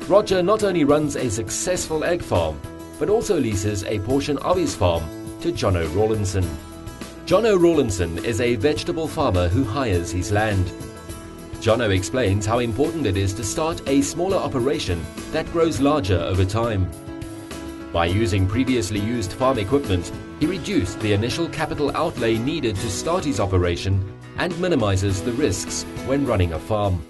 Roger not only runs a successful egg farm, but also leases a portion of his farm to Jono Rawlinson. Jono Rawlinson is a vegetable farmer who hires his land. Jono explains how important it is to start a smaller operation that grows larger over time. By using previously used farm equipment, he reduced the initial capital outlay needed to start his operation and minimizes the risks when running a farm.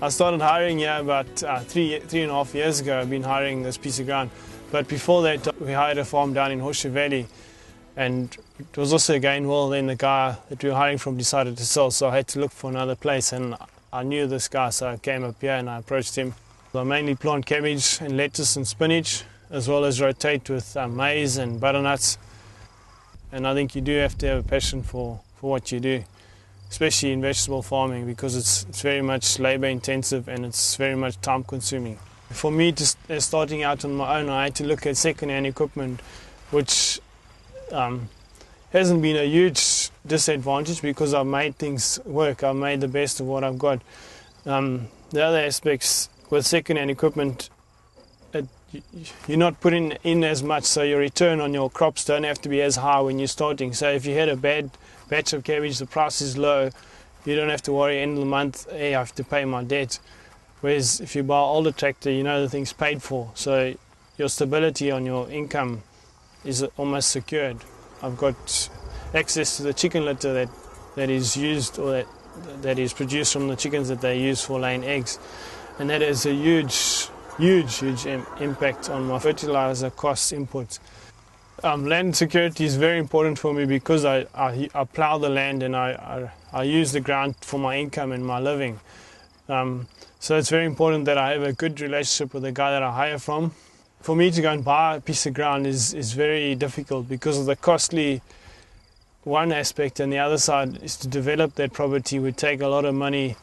I started hiring here about three and a half years ago. I've been hiring this piece of ground. But before that, we hired a farm down in Horseshoe Valley. And it was also again, well, then the guy that we were hiring from decided to sell, so I had to look for another place. And I knew this guy, so I came up here and I approached him. I mainly plant cabbage and lettuce and spinach, as well as rotate with maize and butternuts. And I think you do have to have a passion for what you do, especially in vegetable farming, because it's very much labor intensive and it's very much time consuming. For me, starting out on my own, I had to look at second-hand equipment, which hasn't been a huge disadvantage because I've made things work. I've made the best of what I've got. The other aspects with second-hand equipment, you're not putting in as much, so your return on your crops don't have to be as high when you're starting. So if you had a bad batch of cabbage, the price is low, you don't have to worry end of the month, hey, I have to pay my debt. Whereas if you buy an older tractor, you know the thing's paid for, so your stability on your income is almost secured. I've got access to the chicken litter that is used, or that is produced from the chickens that they use for laying eggs, and that has a huge impact on my fertilizer costs inputs. Land security is very important for me because I plow the land and I use the ground for my income and my living. So it's very important that I have a good relationship with the guy that I hire from. For me to go and buy a piece of ground is very difficult because of the costly one aspect, and the other side is to develop that property would take a lot of money,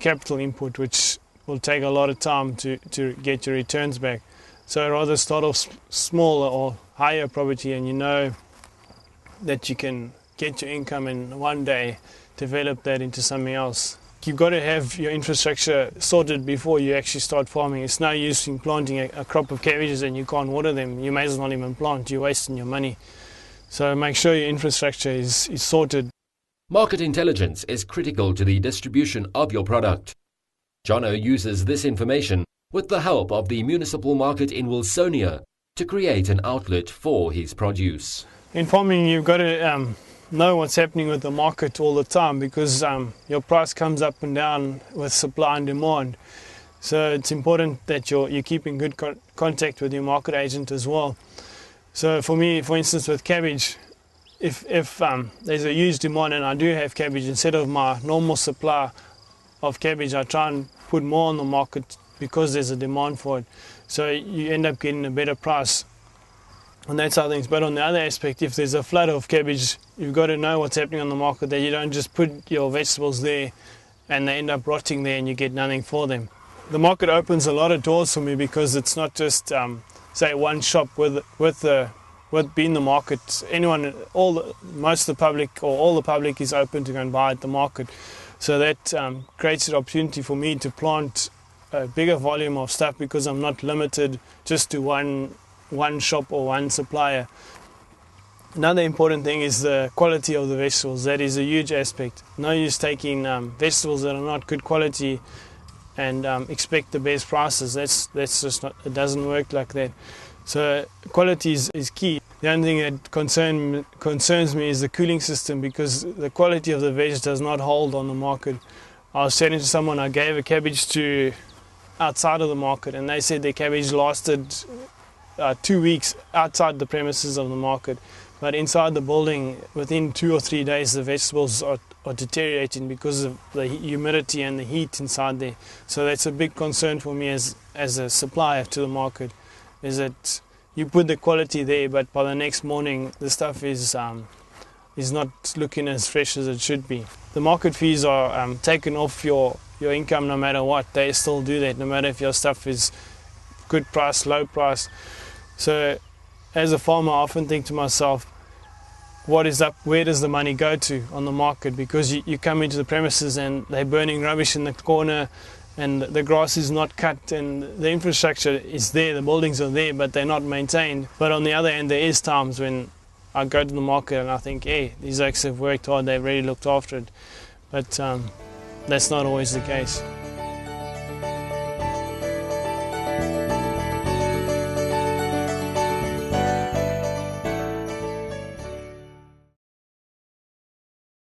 capital input, which will take a lot of time to get your returns back. So I'd rather start off smaller or higher property, and you know that you can get your income and one day develop that into something else. You've got to have your infrastructure sorted before you actually start farming. It's no use in planting a crop of cabbages and you can't water them. You may as well not even plant, you're wasting your money. So make sure your infrastructure is sorted. Market intelligence is critical to the distribution of your product. Jono uses this information with the help of the municipal market in Wilsonia to create an outlet for his produce. In farming, you've got to know what's happening with the market all the time, because your price comes up and down with supply and demand. So it's important that you keep in good contact with your market agent as well. So for me, for instance, with cabbage, if there's a huge demand and I do have cabbage, instead of my normal supply of cabbage, I try and put more on the market because there's a demand for it. So you end up getting a better price on that side of things. But on the other aspect, if there's a flood of cabbage, you've got to know what's happening on the market, that you don't just put your vegetables there and they end up rotting there and you get nothing for them. The market opens a lot of doors for me because it's not just say one shop with being the market. Anyone, most of the public or all the public is open to go and buy at the market. So that creates an opportunity for me to plant a bigger volume of stuff because I'm not limited just to one shop or one supplier. Another important thing is the quality of the vegetables. That is a huge aspect. No use taking vegetables that are not good quality and expect the best prices. That's just not, it doesn't work like that. So quality is key. The only thing that concerns me is the cooling system, because the quality of the veg does not hold on the market. I was chatting to someone I gave a cabbage to outside of the market, and they said their cabbage lasted 2 weeks outside the premises of the market, but inside the building, within 2 or 3 days, the vegetables are deteriorating because of the humidity and the heat inside there. So that's a big concern for me as a supplier to the market, is that you put the quality there, but by the next morning the stuff is not looking as fresh as it should be. The market fees are taken off your income no matter what. They still do that, no matter if your stuff is good price, low price. So as a farmer, I often think to myself, what is up, where does the money go to on the market? Because you come into the premises and they're burning rubbish in the corner, and the grass is not cut and the infrastructure is there, the buildings are there, but they're not maintained. But on the other hand, there is times when I go to the market and I think, hey, these oaks have worked hard, they've really looked after it. But that's not always the case.